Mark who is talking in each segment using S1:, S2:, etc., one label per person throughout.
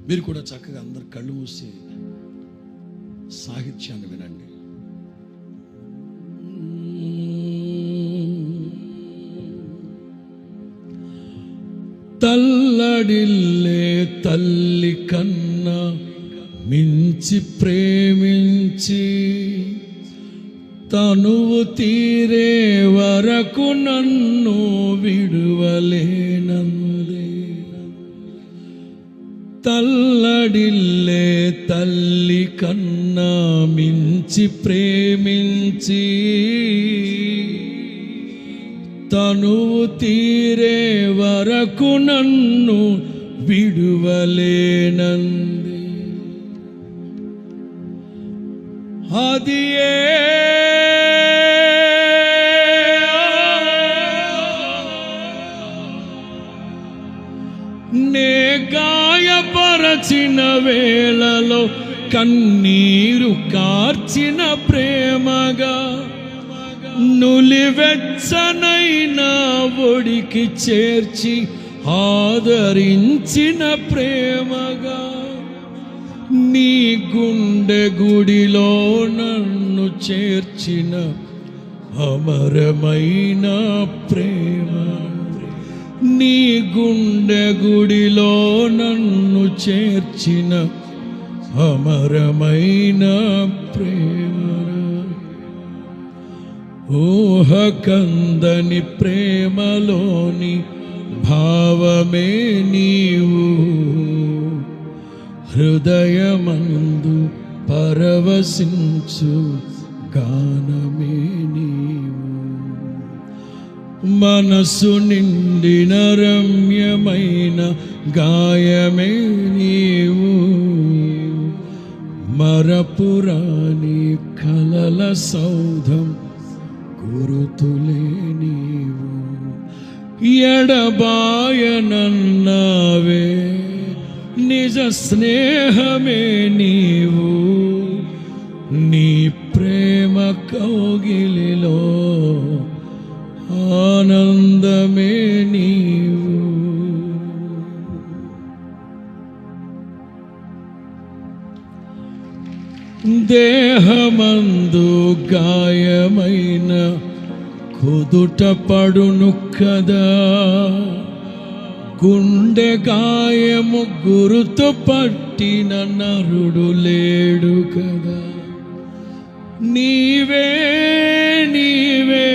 S1: మీరు కూడా చక్కగా అందరు కళ్ళు మూసి సాహిత్యాన్ని వినండి. తల్లడిల్లే తల్లి కన్నా మించి ప్రేమించి తనువు తీరే వరకు నన్ను విడువలేనందే. తల్లడిల్లే తల్లి కన్నా మించి ప్రేమించి తనువు తీరే వరకు నన్ను విడువలేనంది. అది నే గాయపరచిన వేళలో కన్నీరు కార్చిన ప్రేమగా, నులివెచ్చనైన ఒడికి చేర్చి ఆదరించిన ప్రేమగా, నీ గుండె గుడిలో నన్ను చేర్చిన అమరమైన ప్రేమ, నీ గుండె గుడిలో నన్ను చేర్చిన అమరమైన ప్రేమ. ఊహ కందని ప్రేమలోని భావమే నీవు, హృదయమందు పరవశించు గానమే నీవు. మనసు నిండిన రమ్యమైన గాయమే నీవు, మరపురాని కలల సౌధం గురుతులే నీవు. ఎడబాయనన్నావే నిజ స్నేహమే నీవు, నీ ప్రేమ కౌగిలిలో ఆనందమే నీవు. దేహమందు గాయమైన కుదుట పడును కదా, గుండె గాయము గురుతు పట్టిన నరుడు లేడు కదా. నీవే నీవే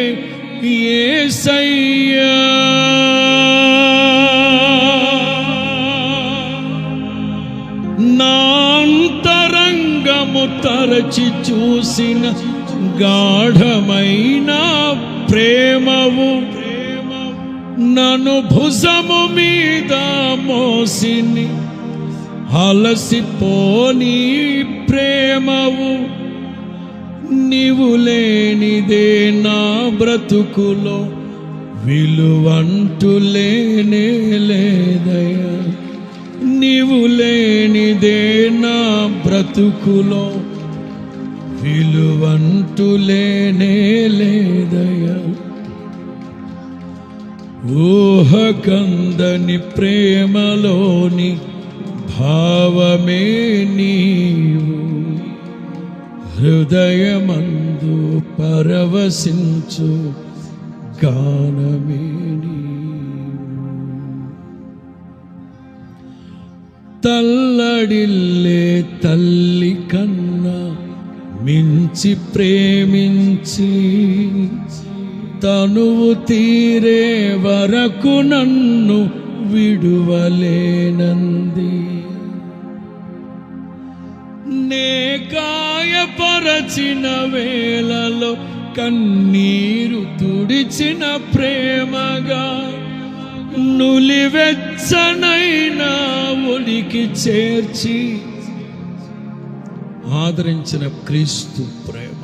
S1: యేసయ్యా, నా అంతరంగము తరచి చూసిన గాఢమైన ప్రేమవు, నన్ను భుజము మీద మోసిని అలసిపోని ప్రేమవు. నీవు లేనిదే నా బ్రతుకులో విలువంటూ లేనే లేదయ్యా, నీవు లేనిదే నా బ్రతుకులో విలువంటూ లేనే లేదయ్యా. ఊహ కందని ప్రేమలోని భావమే నీవు, హృదయమందు పరవశించు గానమే నీవు. తల్లడిల్లే తల్లి కన్నా మించి ప్రేమించి తనువు తీరే వరకు నన్ను విడువలేనంది. నే గాయపరచిన వేళలో కన్నీరు తుడిచిన ప్రేమగా, నులివెచ్చనైన ఒడికి చేర్చి ఆదరించిన క్రీస్తు ప్రేమ.